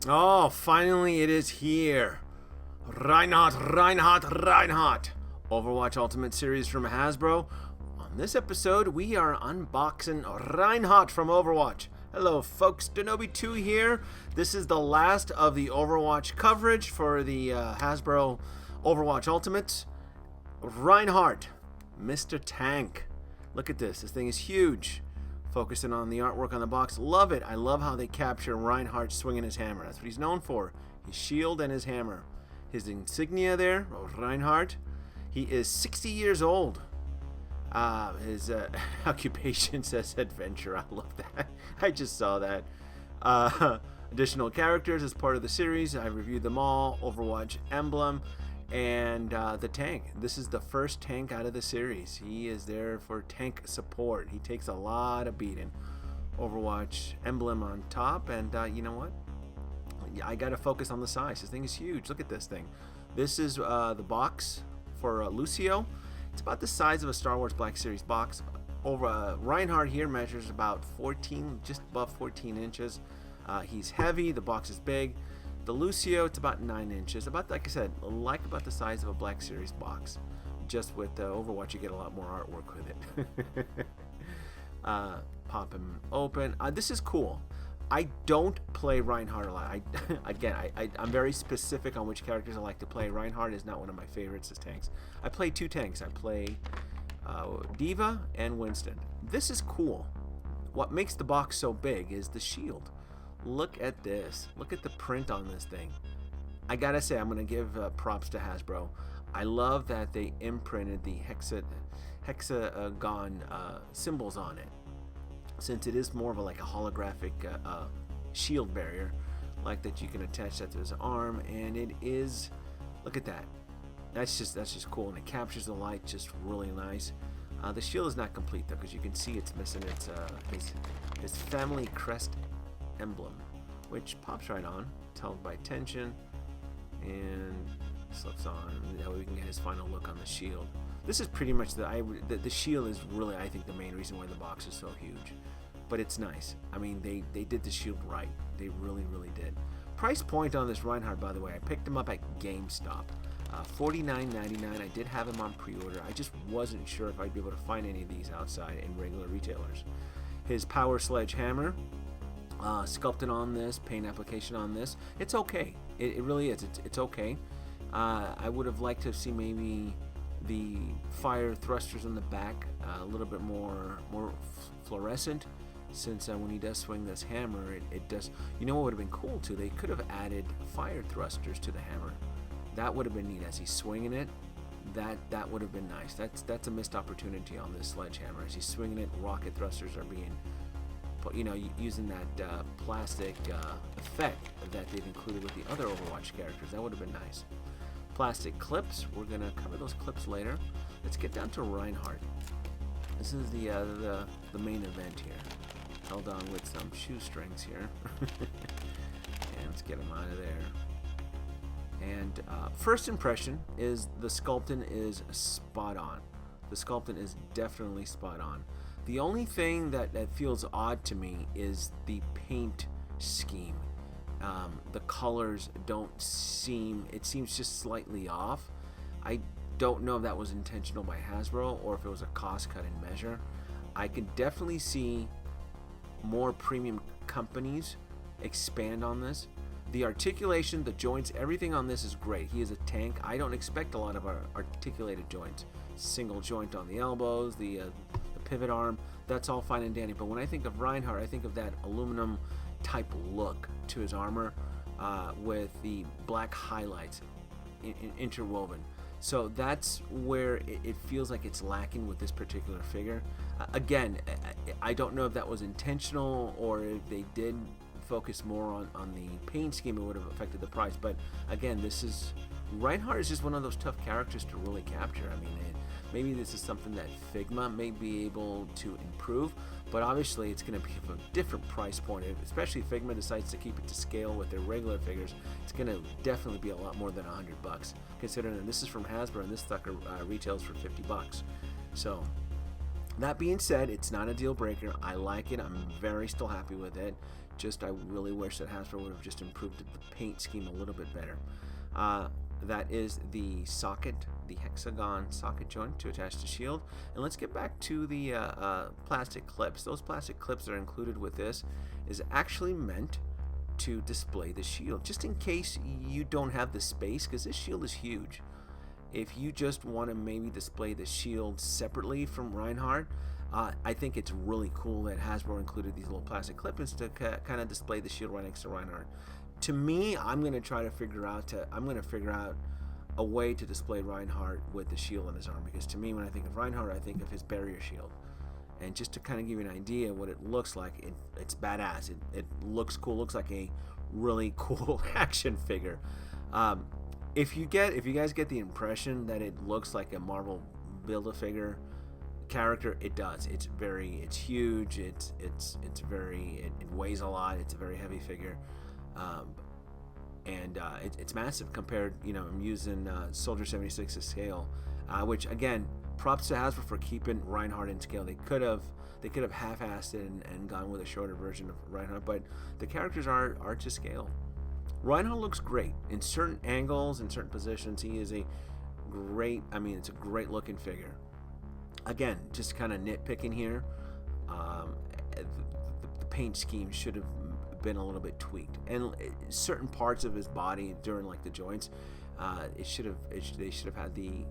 Oh, finally it is here. Reinhardt. Overwatch Ultimate Series from Hasbro. On this episode, we are unboxing Reinhardt from Overwatch. Hello, folks. Denobi2 here. This is the last of the Overwatch coverage for the Hasbro Overwatch Ultimates. Reinhardt, Mr. Tank. Look at this. This thing is huge. Focusing on the artwork on the box. Love it. I love how they capture Reinhardt swinging his hammer. That's what he's known for. His shield and his hammer. His insignia there, Reinhardt. He is 60 years old. His occupation says adventure. I love that. I just saw that. Additional characters as part of the series. I reviewed them all. Overwatch emblem. And the tank. This is the first tank out of the series. He is there for tank support. He takes a lot of beating. Overwatch emblem on top. And you know what? I got to focus on the size. This thing is huge. Look at this thing. This is the box for Lucio. It's about the size of a Star Wars Black Series box. Reinhardt here measures about 14, just above 14 inches. He's heavy. The box is big. The Lucio, it's about 9 inches. About, like I said, about the size of a Black Series box. Just with Overwatch, you get a lot more artwork with it. Pop him open. This is cool. I don't play Reinhardt a lot. I'm very specific on which characters I like to play. Reinhardt is not one of my favorites as tanks. I play two tanks. I play Diva and Winston. This is cool. What makes the box so big is the shield. Look at this. Look at the print on this thing. I gotta say, I'm gonna give props to Hasbro. I love that they imprinted the hexagon symbols on it, since it is more of a holographic shield barrier, like that you can attach that to his arm, and it is. Look at that. That's just cool, and it captures the light just really nice. The shield is not complete though, because you can see it's missing his family crest emblem, which pops right on. It's held by tension and slips on. That way we can get his final look on the shield. This is pretty much the shield is really, I think, the main reason why the box is so huge. But it's nice. I mean, they did the shield right. They really did. Price point on this Reinhardt, by the way, I picked him up at GameStop. $49.99. I did have him on pre-order. I just wasn't sure if I'd be able to find any of these outside in regular retailers. His power sledgehammer. Sculpted on this, paint application on this. It's okay. It really is. It's okay. I would have liked to see maybe the fire thrusters on the back a little bit more fluorescent, since when he does swing this hammer, it does. You know what would have been cool too? They could have added fire thrusters to the hammer. That would have been neat as he's swinging it. That would have been nice. That's a missed opportunity on this sledgehammer. As he's swinging it, rocket thrusters are being, using that plastic effect that they've included with the other Overwatch characters. That would have been nice. Plastic clips. We're going to cover those clips later. Let's get down to Reinhardt. This is the main event here. Held on with some shoestrings here. And let's get him out of there. And first impression is the sculpting is spot on. The sculpting is definitely spot on. The only thing that feels odd to me is the paint scheme. The colors it seems just slightly off. I don't know if that was intentional by Hasbro or if it was a cost-cutting measure. I could definitely see more premium companies expand on this. The articulation, the joints, everything on this is great. He is a tank. I don't expect a lot of articulated joints. Single joint on the elbows, the pivot arm, that's all fine and dandy. But when I think of Reinhardt, I think of that aluminum type look to his armor with the black highlights interwoven. So that's where it feels like it's lacking with this particular figure. Again, I don't know if that was intentional or if they did focus more on the paint scheme, it would have affected the price. But again, Reinhardt is just one of those tough characters to really capture. I mean, maybe this is something that Figma may be able to improve, but obviously it's going to be of a different price point, especially if Figma decides to keep it to scale with their regular figures. It's going to definitely be a lot more than $100, considering that this is from Hasbro and this sucker retails for $50. So that being said, it's not a deal breaker. I like it. I'm still happy with it. I really wish that Hasbro would have just improved the paint scheme a little bit better. That is the socket, the hexagon socket joint to attach the shield. And let's get back to the plastic clips. Those plastic clips that are included with this is actually meant to display the shield, just in case you don't have the space, because this shield is huge. If you just want to maybe display the shield separately from Reinhardt, I think it's really cool that Hasbro included these little plastic clip-ins to kind of display the shield right next to Reinhardt. To me, I'm going to try to figure out a way to display Reinhardt with the shield on his arm, because to me, when I think of Reinhardt, I think of his barrier shield. And just to kind of give you an idea what it looks like, it's badass. It looks cool. Looks like a really cool action figure. If you guys get the impression that it looks like a Marvel Build-A-Figure character, it does. It's huge. It weighs a lot. It's a very heavy figure. It's massive compared, I'm using Soldier 76's scale, which again, props to Hasbro for keeping Reinhardt in scale. They could have half-assed it and gone with a shorter version of Reinhardt, but the characters are to scale. Reinhardt looks great in certain angles, in certain positions. He is it's a great looking figure. Again, just kind of nitpicking here. The paint scheme should have been a little bit tweaked, and certain parts of his body during like the joints, they should have had the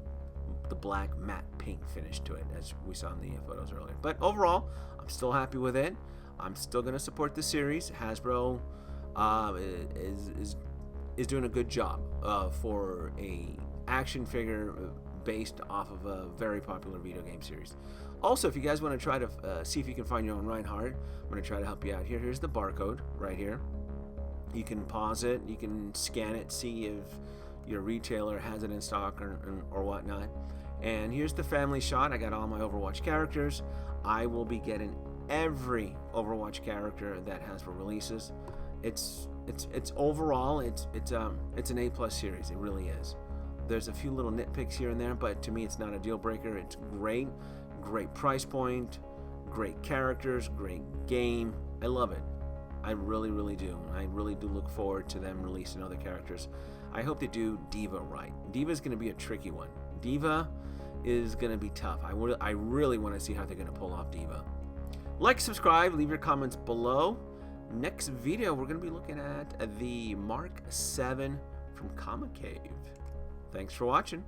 black matte paint finish to it, as we saw in the photos earlier. But overall, I'm still happy with it. I'm still going to support the series. Hasbro is doing a good job for a action figure based off of a very popular video game series. Also, if you guys want to try to see if you can find your own Reinhardt, I'm going to try to help you out here. Here's the barcode right here. You can pause it, you can scan it, see if your retailer has it in stock or whatnot. And here's the family shot. I got all my Overwatch characters. I will be getting every Overwatch character that Hasbro releases. It's overall it's an A+ series. It really is. There's a few little nitpicks here and there, but to me it's not a deal breaker. It's great price point, great characters, great game. I love it. I really do. I really do look forward to them releasing other characters. I hope they do D.Va right. D.Va is going to be a tricky one. D.Va is going to be tough. I really want to see how they're going to pull off D.Va. Like, subscribe, leave your comments below. Next video, we're going to be looking at the Mark 7 from Comic Cave. Thanks for watching.